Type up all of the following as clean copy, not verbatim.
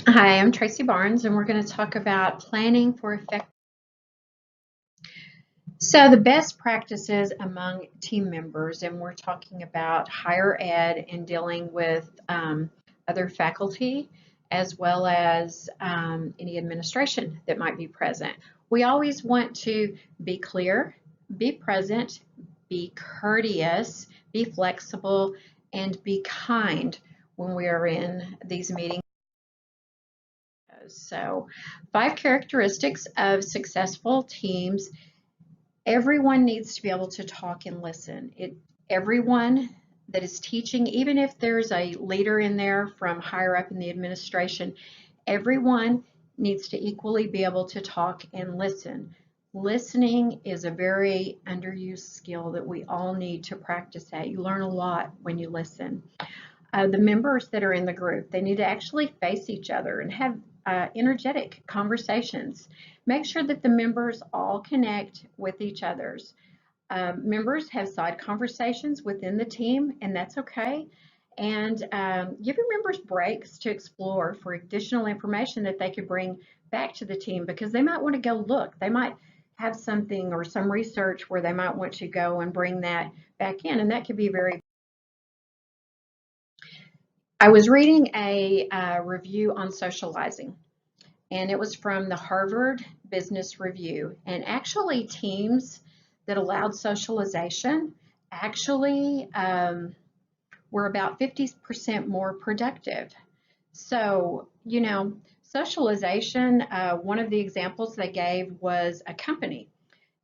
Hi, I'm Tracy Barnes, and we're going to talk about planning for effective. So, the best practices among team members, and we're talking about higher ed and dealing with other faculty as well as any administration that might be present. We always want to be clear, be present, be courteous, be flexible, and be kind when we are in these meetings. So, 5 characteristics of successful teams. Everyone needs to be able to talk and listen. Everyone that is teaching, even if there's a leader in there from higher up in the administration, everyone needs to equally be able to talk and listen. Listening is a very underused skill that we all need to practice at. You learn a lot when you listen. The members that are in the group, they need to actually face each other and have energetic conversations. Make sure that the members all connect with each other's. Members have side conversations within the team, and that's okay. And give your members breaks to explore for additional information that they could bring back to the team because they might want to go look. They might have something or some research where they might want to go and bring that back in, and that could be very. I was reading a review on socializing, and it was from the Harvard Business Review. And actually, teams that allowed socialization actually were about 50% more productive. So, socialization, one of the examples they gave was a company,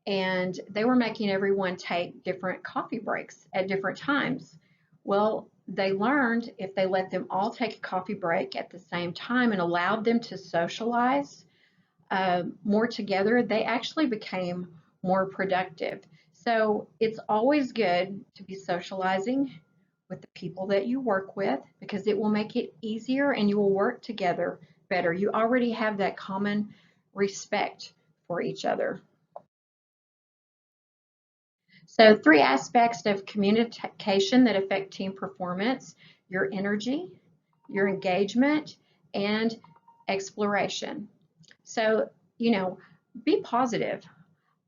and they were making everyone take different coffee breaks at different times. Well, they learned if they let them all take a coffee break at the same time and allowed them to socialize more together, they actually became more productive. So it's always good to be socializing with the people that you work with because it will make it easier and you will work together better. You already have that common respect for each other. So 3 aspects of communication that affect team performance: your energy, your engagement, and exploration. So, be positive,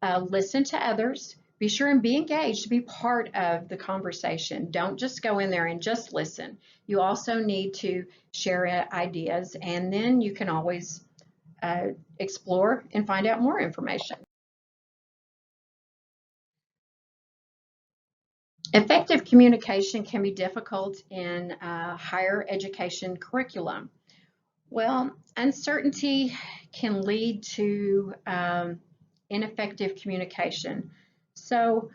listen to others, be sure and be engaged, be part of the conversation. Don't just go in there and just listen. You also need to share ideas, and then you can always explore and find out more information. Effective communication can be difficult in higher education curriculum. Well, uncertainty can lead to ineffective communication. So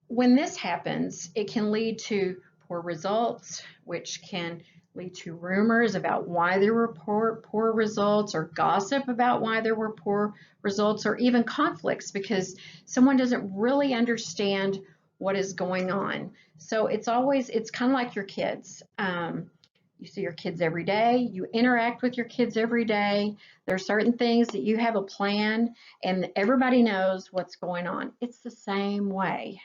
when this happens, it can lead to poor results, which can lead to rumors about why there were poor results, or gossip about why there were poor results, or even conflicts because someone doesn't really understand what is going on. So it's kind of like your kids. You see your kids every day, you interact with your kids every day. There are certain things that you have a plan and everybody knows what's going on. It's the same way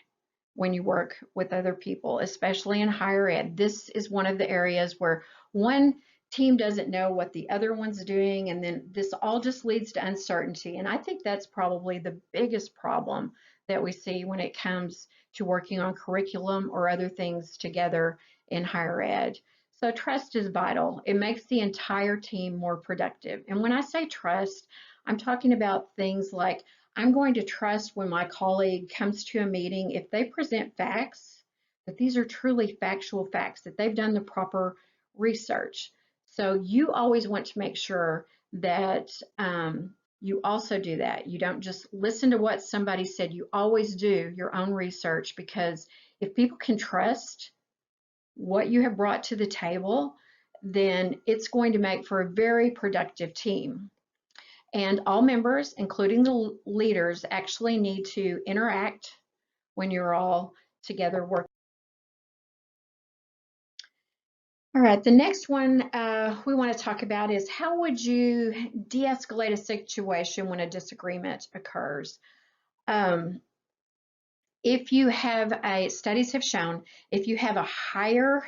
when you work with other people, especially in higher ed. This is one of the areas where one team doesn't know what the other one's doing, and then this all just leads to uncertainty. And I think that's probably the biggest problem that we see when it comes to working on curriculum or other things together in higher ed. So trust is vital. It makes the entire team more productive. And when I say trust, I'm talking about things like I'm going to trust when my colleague comes to a meeting, if they present facts, that these are truly factual facts, that they've done the proper research. So you always want to make sure that you also do that. You don't just listen to what somebody said. You always do your own research, because if people can trust what you have brought to the table, then it's going to make for a very productive team. And all members, including the leaders, actually need to interact when you're all together working. All right, the next one we want to talk about is how would you de-escalate a situation when a disagreement occurs? If you have studies have shown, if you have a higher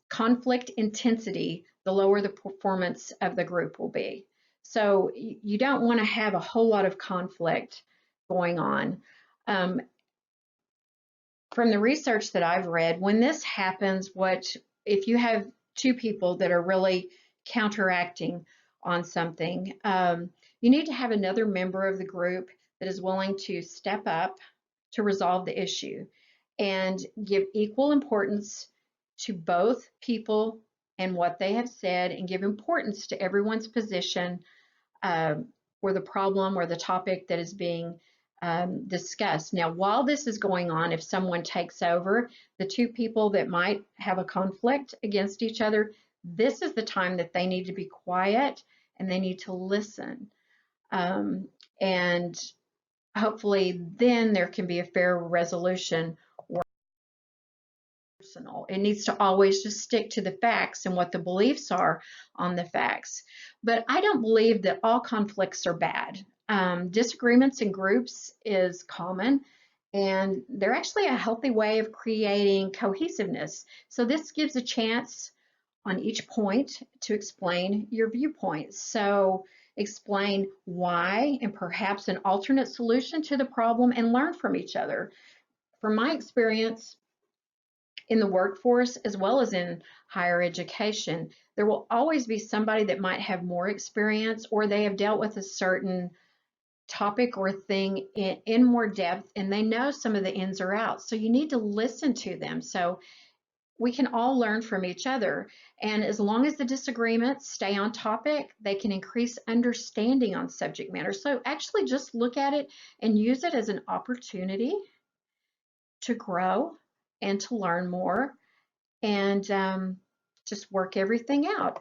conflict intensity, the lower the performance of the group will be. So you don't want to have a whole lot of conflict going on. From the research that I've read, when this happens, if you have two people that are really counteracting on something, you need to have another member of the group that is willing to step up to resolve the issue and give equal importance to both people and what they have said, and give importance to everyone's position or the problem or the topic that is being discussed. Now, while this is going on, if someone takes over, the two people that might have a conflict against each other, this is the time that they need to be quiet and they need to listen. And hopefully then there can be a fair resolution. Personal. It needs to always just stick to the facts and what the beliefs are on the facts. But I don't believe that all conflicts are bad. Disagreements in groups is common, and they're actually a healthy way of creating cohesiveness. So this gives a chance on each point to explain your viewpoints. So explain why and perhaps an alternate solution to the problem, and learn from each other. From my experience, in the workforce as well as in higher education, there will always be somebody that might have more experience, or they have dealt with a certain topic or thing in more depth, and they know some of the ins or outs. So you need to listen to them. So we can all learn from each other. And as long as the disagreements stay on topic, they can increase understanding on subject matter. So actually just look at it and use it as an opportunity to grow and to learn more, and just work everything out.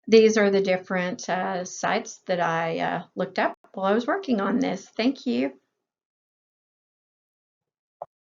These are the different sites that I looked up while I was working on this. Thank you.